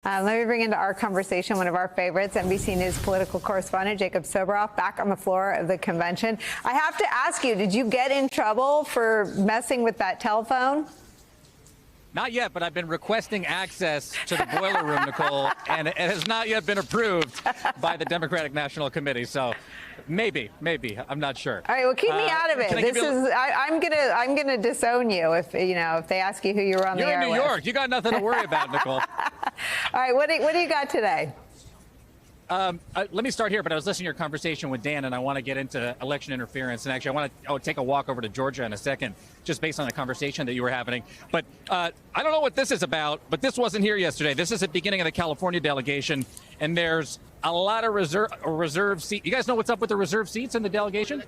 Let me bring into our conversation one of our favorites, NBC News political correspondent Jacob Soboroff, back on the floor of the convention. I have to ask you, did you get in trouble for messing with that telephone? Not yet, but I've been requesting access to the boiler room, Nicole, and it has not yet been approved by the Democratic National Committee. So maybe, I'm not sure. All right, well, keep me out of it. I'm gonna disown you if they ask you who you were on the air with. You're in New York. You got nothing to worry about, Nicole. All right, what do you got today? Let me start here, but I was listening to your conversation with Dan, and I want to get into election interference. And actually, I want to take a walk over to Georgia in a second, just based on the conversation that you were having. But I don't know what this is about, but this wasn't here yesterday. This is the beginning of the California delegation, and there's a lot of reserve seats. You guys know what's up with the reserve seats in the delegation?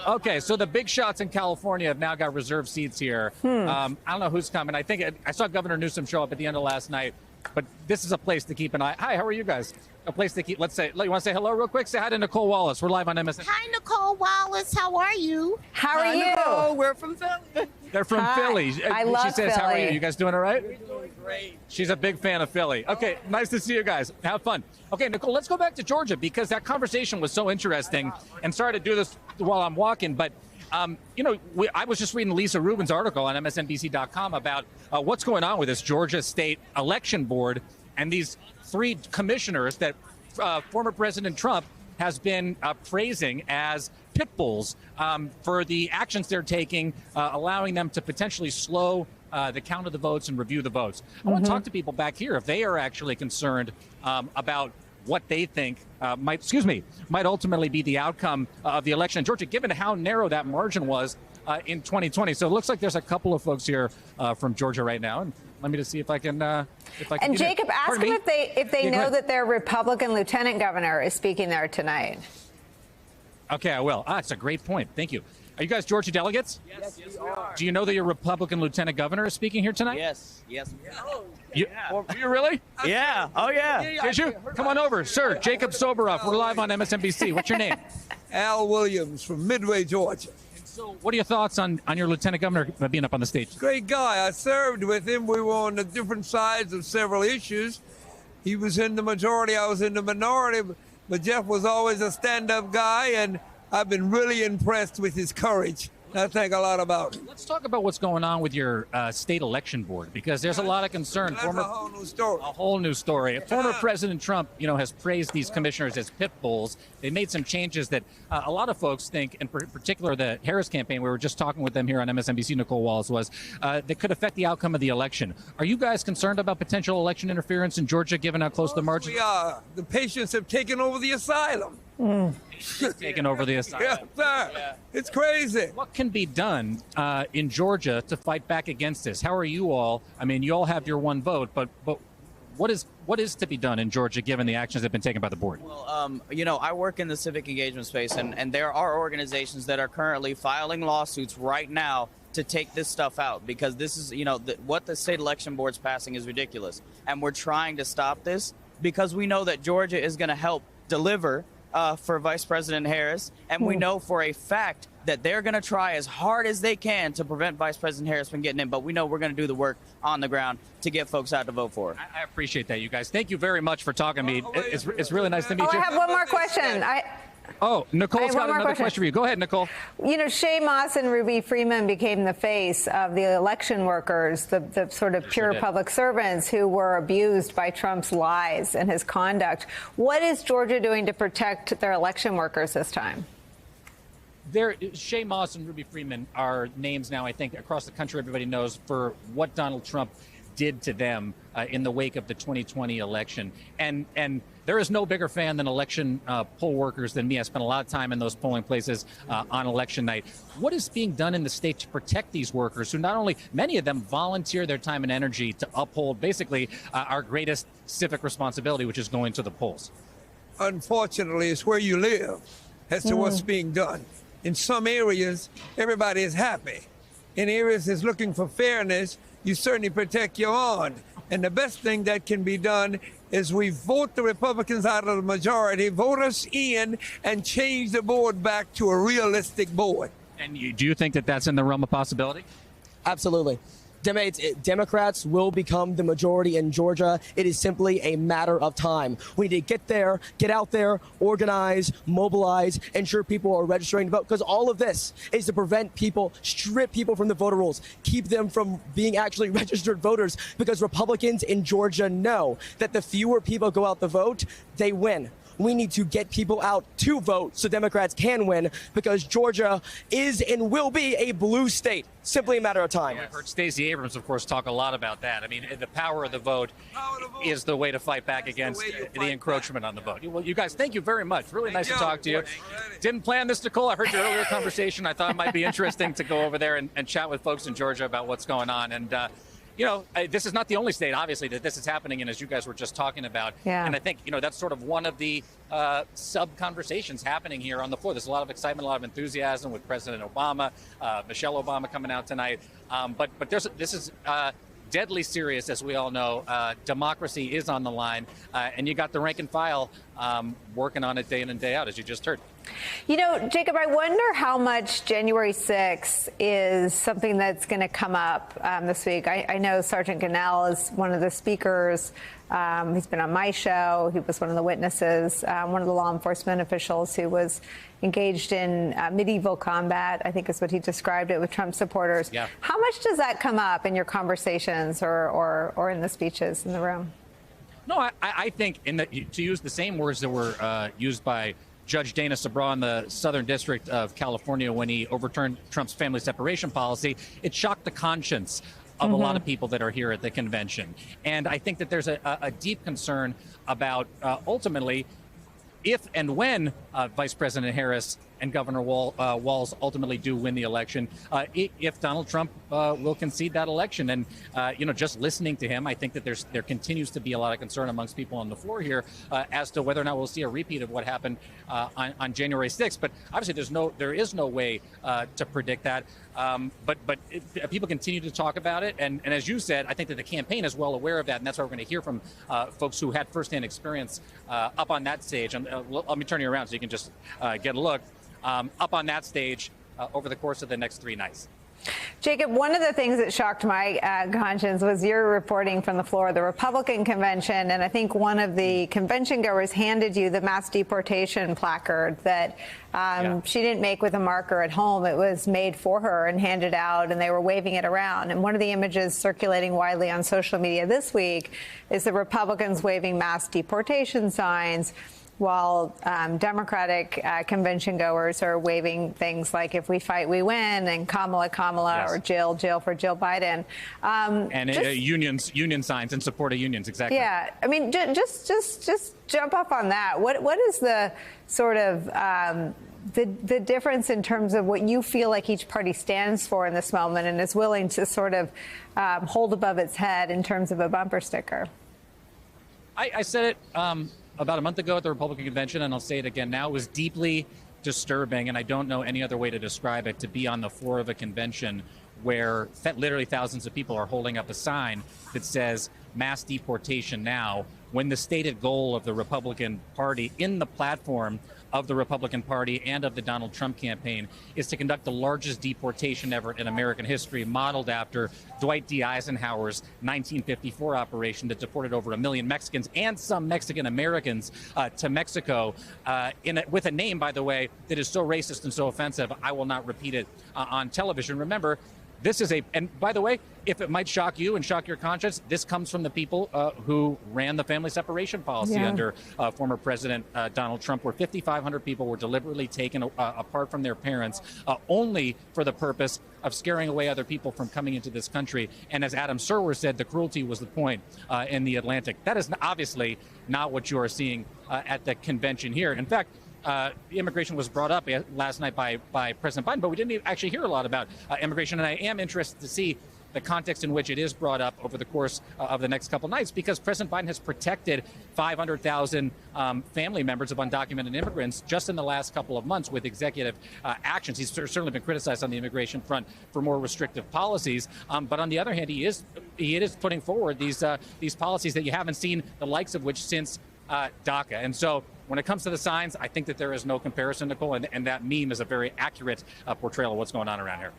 Okay, so the big shots in California have now got reserve seats here. I don't know who's coming. I saw Governor Newsom show up at the end of last night. But this is a place to keep an eye. Hi, how are you guys? A place to keep. You want to say hello real quick? Say hi to Nicole Wallace. We're live on MSN. Hi, Nicole Wallace. How are you? How are you? Nicole. We're from Philly. They're from Philly. I love She says, Philly. how are you? You guys doing all right? We're doing great. She's a big fan of Philly. Okay, nice to see you guys. Have fun. Okay, Nicole, let's go back to Georgia because that conversation was so interesting. And sorry to do this while I'm walking, but I was just reading Lisa Rubin's article on MSNBC.com about what's going on with this Georgia State Election Board and these three commissioners that former President Trump has been praising as pit bulls for the actions they're taking, allowing them to potentially slow the count of the votes and review the votes. I want to talk to people back here if they are actually concerned about what they think might ultimately be the outcome of the election in Georgia, given how narrow that margin was in 2020. So it looks like there's a couple of folks here from Georgia right now, and let me just see if I can. And Jacob, ask them if they know that their Republican lieutenant governor is speaking there tonight. Okay, I will. That's a great point. Thank you. Are you guys Georgia delegates? Yes, we are. Do you know that your Republican lieutenant governor is speaking here tonight? Yes. You really? Yeah. Oh, yeah. Did you? Come on over, sir. Jacob Soboroff. We're live on MSNBC. What's your name? Al Williams from Midway, Georgia. So, what are your thoughts on your lieutenant governor being up on the stage? Great guy. I served with him. We were on the different sides of several issues. He was in the majority. I was in the minority. But Jeff was always a stand-up guy, and I've been really impressed with his courage. I think a lot about it. Let's talk about what's going on with your state election board, because there's a lot of concern. That's a whole new story. A whole new story. Former President Trump, has praised these commissioners as pit bulls. They made some changes that a lot of folks think, in particular the Harris campaign, we were just talking with them here on MSNBC, Nicole Wallace was, that could affect the outcome of the election. Are you guys concerned about potential election interference in Georgia, given how close the margin? We are. The patients have taken over the asylum. Taken over the asylum. Yes, sir. Yeah. It's crazy. What can be done in Georgia to fight back against this? How are you all? I mean, you all have your one vote, but what is to be done in Georgia given the actions that have been taken by the board? Well, I work in the civic engagement space, and there are organizations that are currently filing lawsuits right now to take this stuff out because this is, what the state election board's passing is ridiculous. And we're trying to stop this because we know that Georgia is going to help deliver for Vice President Harris, and we know for a fact that they're going to try as hard as they can to prevent Vice President Harris from getting in, but we know we're going to do the work on the ground to get folks out to vote for her. I appreciate that, you guys. Thank you very much for talking to me. It's really nice to meet you. I have one more question. Nicole's got another question for you. Go ahead, Nicole. Shaye Moss and Ruby Freeman became the face of the election workers, the sort of pure public servants who were abused by Trump's lies and his conduct. What is Georgia doing to protect their election workers this time? Shaye Moss and Ruby Freeman are names now, I think, across the country everybody knows for what Donald Trump did to them in the wake of the 2020 election. And there is no bigger fan than election poll workers than me. I spent a lot of time in those polling places on election night. What is being done in the state to protect these workers who not only, many of them volunteer their time and energy to uphold basically our greatest civic responsibility, which is going to the polls? Unfortunately, it's where you live as to what's being done. In some areas, everybody is happy. In areas that's looking for fairness, you certainly protect your own. And the best thing that can be done is we vote the Republicans out of the majority, vote us in, and change the board back to a realistic board. And do you think that that's in the realm of possibility? Absolutely. Democrats will become the majority in Georgia. It is simply a matter of time. We need to get out there, organize, mobilize, ensure people are registering to vote, because all of this is to prevent people, strip people from the voter rolls, keep them from being actually registered voters, because Republicans in Georgia know that the fewer people go out to vote, they win. We need to get people out to vote so Democrats can win, because Georgia is and will be a blue state. Simply a matter of time. Yeah, I've heard Stacey Abrams, of course, talk a lot about that. I mean, the power of the vote is the way to fight back against the encroachment on the vote. Well, you guys, thank you very much. Really nice to talk to you. Didn't plan this, Nicole. I heard your earlier conversation. I thought it might be interesting to go over there and chat with folks in Georgia about what's going on. And this is not the only state, obviously, that this is happening in, as you guys were just talking about. Yeah. And I think, that's sort of one of the sub-conversations happening here on the floor. There's a lot of excitement, a lot of enthusiasm with President Obama, Michelle Obama coming out tonight. But this is deadly serious, as we all know. Democracy is on the line. And you got the rank and file working on it day in and day out, as you just heard. Jacob, I wonder how much January 6th is something that's going to come up this week. I know Sergeant Gonell is one of the speakers. He's been on my show. He was one of the witnesses, one of the law enforcement officials who was engaged in medieval combat, I think is what he described it, with Trump supporters. Yeah. How much does that come up in your conversations or in the speeches in the room? No, I think, to use the same words that were used by Judge Dana Sabraw in the Southern District of California when he overturned Trump's family separation policy, it shocked the conscience of a lot of people that are here at the convention. And I think that there's a deep concern about ultimately if and when Vice President Harris and Governor Walz ultimately do win the election, if Donald Trump will concede that election. And, just listening to him, I think that there continues to be a lot of concern amongst people on the floor here as to whether or not we'll see a repeat of what happened on January 6th. But obviously, there is no way to predict that. But people continue to talk about it. And as you said, I think that the campaign is well aware of that. And that's what we're going to hear from folks who had firsthand experience up on that stage. And let me turn you around so you can just get a look. Up on that stage over the course of the next 3 nights. Jacob, one of the things that shocked my conscience was your reporting from the floor of the Republican convention. And I think one of the convention goers handed you the mass deportation placard that she didn't make with a marker at home. It was made for her and handed out, and they were waving it around. And one of the images circulating widely on social media this week is the Republicans waving mass deportation signs, while Democratic convention goers are waving things like "If we fight, we win" and Kamala, yes, or Jill for Jill Biden. And union signs in support of unions, exactly. Yeah, I mean, just jump up on that. What is the sort of the difference in terms of what you feel like each party stands for in this moment and is willing to sort of hold above its head in terms of a bumper sticker? I said it about a month ago at the Republican convention, and I'll say it again now. It was deeply disturbing, and I don't know any other way to describe it, to be on the floor of a convention where literally thousands of people are holding up a sign that says mass deportation now, when the stated goal of the Republican Party in the platform of the Republican Party and of the Donald Trump campaign is to conduct the largest deportation ever in American history, modeled after Dwight D. Eisenhower's 1954 operation that deported over 1 million Mexicans and some Mexican Americans to Mexico with a name, by the way, that is so racist and so offensive, I will not repeat it on television. Remember, this is and by the way, if it might shock you and shock your conscience, this comes from the people who ran the family separation policy under former President Donald Trump, where 5,500 people were deliberately taken apart from their parents only for the purpose of scaring away other people from coming into this country. And as Adam Serwer said, the cruelty was the point in the Atlantic. That is obviously not what you are seeing at the convention here. In fact, immigration was brought up last night by President Biden, but we didn't actually hear a lot about immigration. And I am interested to see the context in which it is brought up over the course of the next couple nights, because President Biden has protected 500,000 family members of undocumented immigrants just in the last couple of months with executive actions. He's certainly been criticized on the immigration front for more restrictive policies. But on the other hand, he is putting forward these policies that you haven't seen the likes of which since DACA. And so when it comes to the signs, I think that there is no comparison, Nicole, and that meme is a very accurate portrayal of what's going on around here.